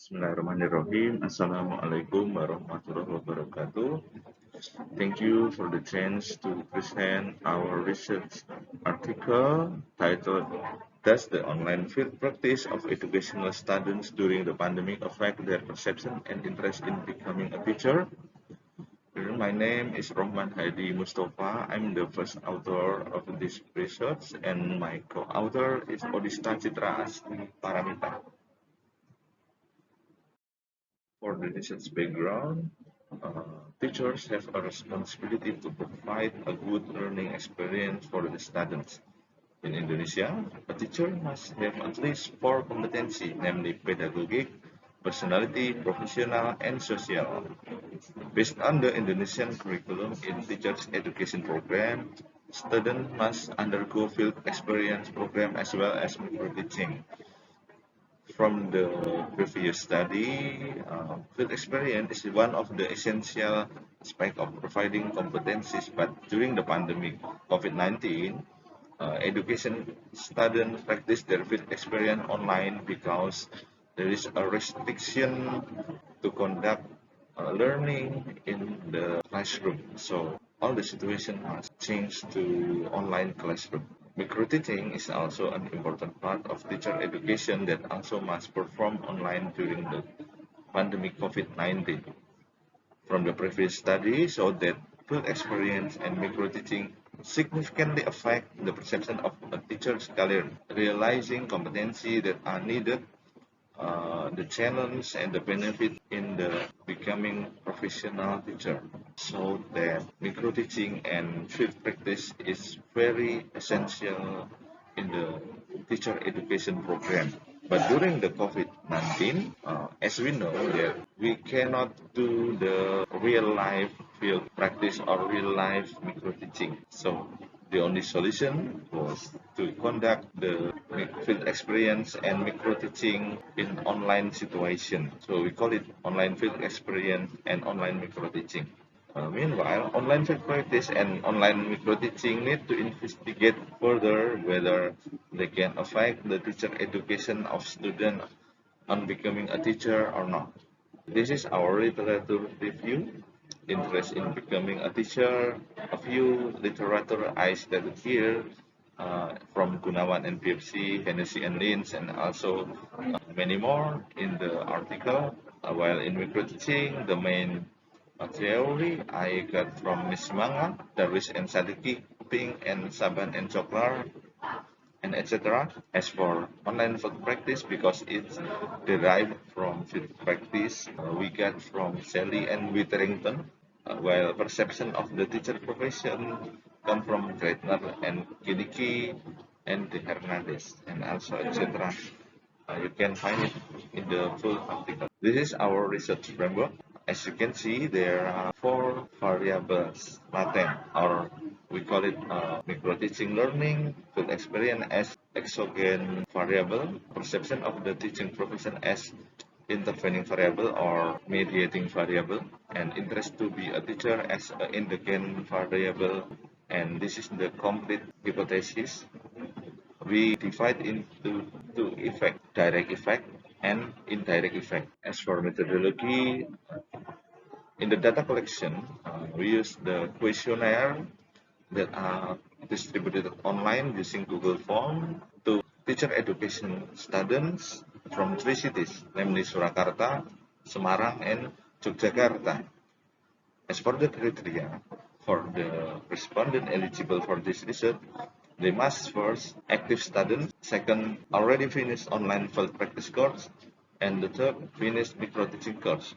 Bismillahirrahmanirrahim. Assalamualaikum warahmatullahi wabarakatuh. Thank you for the chance to present our research article titled Does the online field practice of educational students during the pandemic affect their perception and interest in becoming a teacher? My name is Rohman Hadi Mustafa. I'm the first author of this research and my co-author is Odista Citra Asti Paramita. For the research background, teachers have a responsibility to provide a good learning experience for the students. In Indonesia, a teacher must have at least four competencies, namely pedagogic, personality, professional, and social. Based on the Indonesian curriculum in teachers' education program, students must undergo field experience program as well as micro teaching. From the previous study, field experience is one of the essential aspects of providing competencies, but during the pandemic COVID-19, education students practice their field experience online because there is a restriction to conduct learning in the classroom. So all the situation has changed to online classroom. Microteaching is also an important part of teacher education that also must perform online during the pandemic COVID-19. From the previous study showed that field experience and microteaching significantly affect the perception of a teacher's career, realizing competencies that are needed, the challenge and the benefit in the becoming professional teacher. So that micro teaching and field practice is very essential in the teacher education program. But during the COVID-19, as we know that we cannot do the real life field practice or real life micro teaching. So the only solution was to conduct the field experience and micro teaching in online situation. So we call it online field experience and online micro teaching. Meanwhile, online field practice and online micro teaching need to investigate further whether they can affect the teacher education of students on becoming a teacher or not. This is our literature review. Interest in becoming a teacher. A few literature I stated here from Gunawan and PFC, Hennessy and Lynch, and also many more in the article. While in micro teaching, the main theory I got from Miss Manga, Darwish and Sadiki, Ping and Saban and Choklar, and etc. As for online field practice, because it's derived from field practice, we got from Sally and Witherington, while perception of the teacher profession come from Greitner and Kidiki and the Hernandez, and also etc. You can find it in the full article. This is our research framework. As you can see, there are four variables latent, or we call it micro-teaching learning, field experience as exogenous variable, perception of the teaching profession as intervening variable or mediating variable, and interest to be a teacher as an endogenous variable. And this is the complete hypothesis. We divide into two effects, direct effect and indirect effect. As for methodology, in the data collection, we use the questionnaire that are distributed online using Google Form to teacher education students from three cities, namely Surakarta, Semarang, and Yogyakarta. As for the criteria for the respondent eligible for this research, they must first active student, second already finished online field practice course, and the third finished micro teaching course.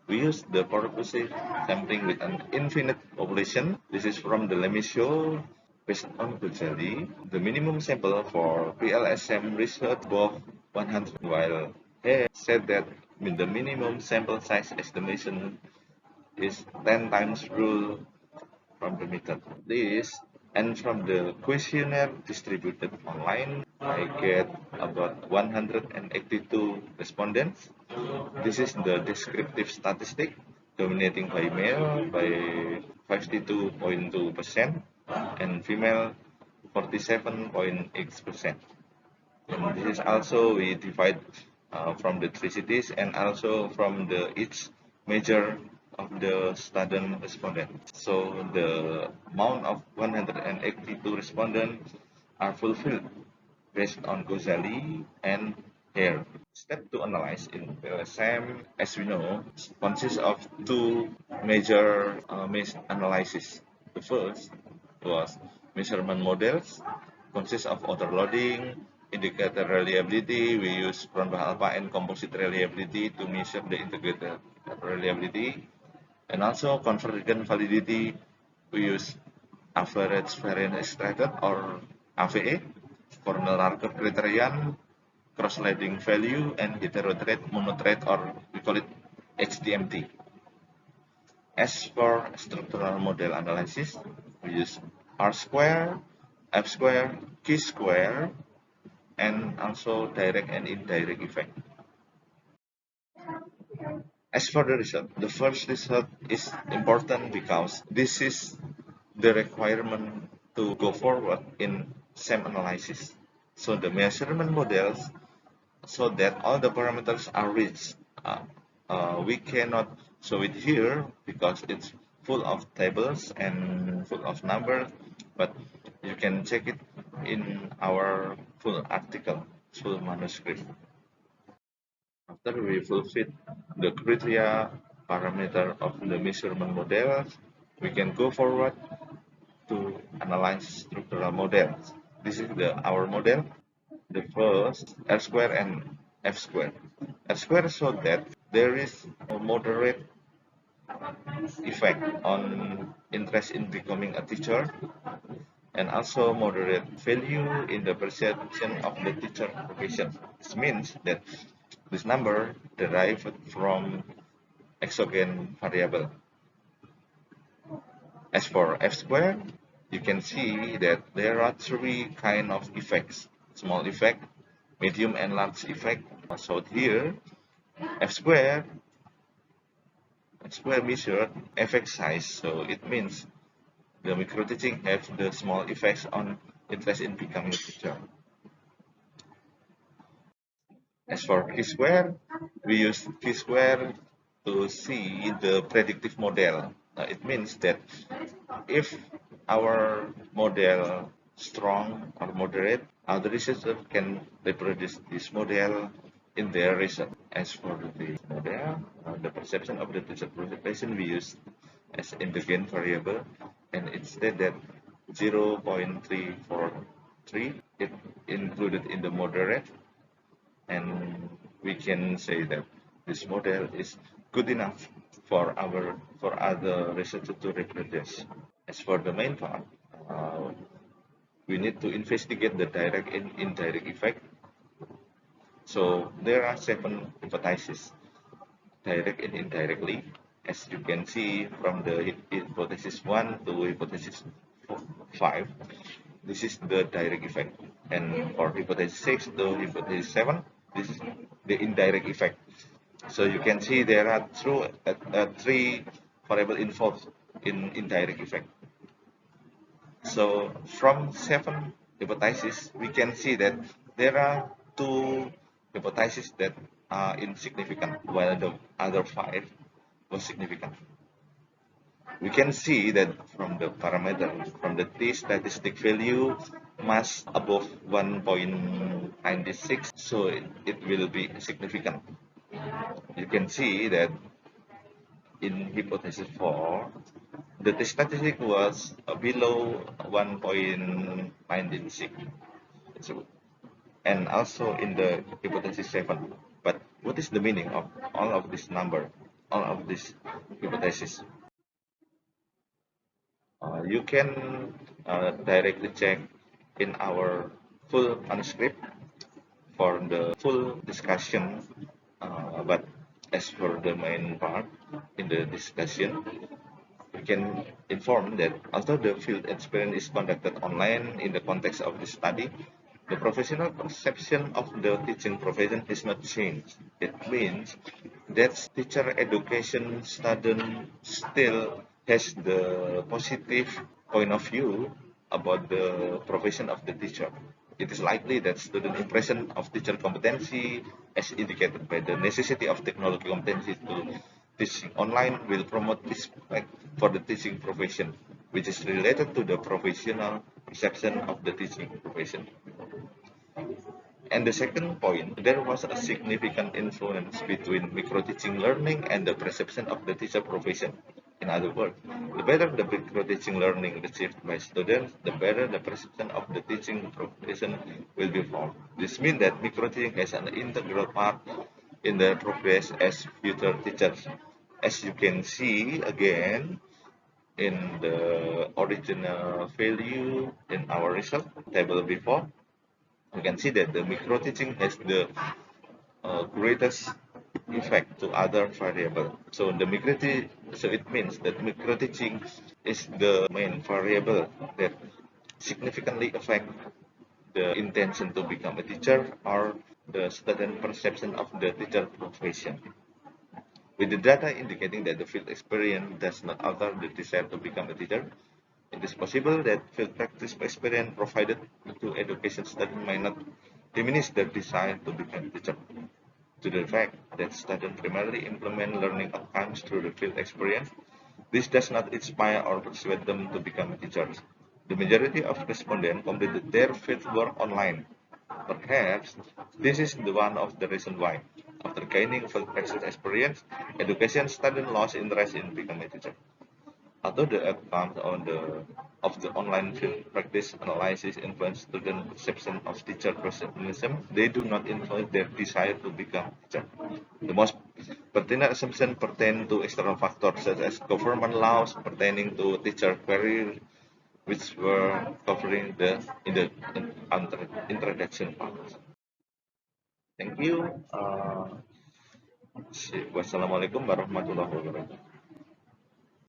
We use the purposive sampling with an infinite population. This is from the Lemishow based on Gujali. The minimum sample for PLSM research above 100, while he said that the minimum sample size estimation is 10 times rule from the method. This and from the questionnaire distributed online, I get about 182 respondents. This is the descriptive statistic, dominating by male by 52.2% and female 47.8%. And this is also we divide from the three cities and also from the each major of the student respondent. So the amount of 182 respondents are fulfilled based on Ghazali and Hare. Step to analyze in PLSM, as we know, consists of two major analysis. The first was measurement models, consists of autoloading, indicator reliability. We use Cronbach alpha and composite reliability to measure the integrated reliability, and also convergent validity. We use average variance extracted or AVE, Cornell-Larker criterion, cross-sliding value, and heterothread, monothread, or we call it HTMT. As for structural model analysis, we use R square, F square, Q square, and also direct and indirect effect. As for the result, the first result is important because this is the requirement to go forward in SEM analysis. So the measurement models, so that all the parameters are reached. We cannot show it here because it's full of tables and full of numbers, but you can check it in our full article, full manuscript. After we fulfill the criteria parameter of the measurement model, we can go forward to analyze structural models. This is our model. The first R square and F square. R square shows that there is a moderate effect on interest in becoming a teacher and also moderate value in the perception of the teacher profession. This means that this number derived from exogenous variable. As for F square, you can see that there are three kind of effects: small effect, medium, and large effect. So here, F square measured effect size. So it means the micro teaching have the small effects on interest in becoming a teacher. As for Q square, we use Q square to see the predictive model. It means that if our model strong or moderate, the researcher can reproduce this model in their result. As for the model, the perception of the teacher presentation we use as independent variable, and it said that 0.343 it included in the moderate, and we can say that this model is good enough for other researchers to reproduce. As for the main part, we need to investigate the direct and indirect effect. So there are 7 hypotheses, direct and indirectly, as you can see from the hypothesis 1 to hypothesis 5. This is the direct effect, and for hypothesis 6 to hypothesis 7, this is the indirect effect. So you can see there are 3 variables involved in indirect effect. So from 7 hypotheses, we can see that there are 2 hypotheses that are insignificant, while the other 5 were significant. We can see that from the parameter, from the t statistic value mass above 1.96, so it will be significant. You can see that in hypothesis 4, the t statistic was below 1.96, so, and also in the hypothesis 7. But what is the meaning of all of this number, all of these hypotheses? You can directly check in our full manuscript for the full discussion, but as for the main part in the discussion, we can inform that although the field experiment is conducted online in the context of the study, the professional perception of the teaching profession has not changed. It means that teacher education student still has the positive point of view about the profession of the teacher. It is likely that student impression of teacher competency, as indicated by the necessity of technology competency to teaching online, will promote respect for the teaching profession, which is related to the professional perception of the teaching profession. And the second point, there was a significant influence between micro-teaching learning and the perception of the teacher profession. In other words, the better the micro-teaching learning received by students, the better the perception of the teaching profession will be formed. This means that micro-teaching has an integral part in their progress as future teachers. As you can see again in the original value in our result table before, you can see that the micro teaching has the greatest effect to other variable. So it means that micro teaching is the main variable that significantly affect the intention to become a teacher or the student perception of the teacher profession. With the data indicating that the field experience does not alter the desire to become a teacher, it is possible that field practice experience provided to education students might not diminish their desire to become a teacher. To the fact that students primarily implement learning outcomes through the field experience, this does not inspire or persuade them to become teachers. The majority of respondents completed their fieldwork online. Perhaps this is one of the reasons why, after gaining field practice experience, education students lost interest in becoming a teacher. Although the outcomes of the online field practice analysis influence student perception of teacher professionalism, they do not influence their desire to become teacher. The most pertinent assumptions pertain to external factors such as government laws pertaining to teacher career, which were covering the introduction part. Thank you. Wassalamualaikum warahmatullahi wabarakatuh.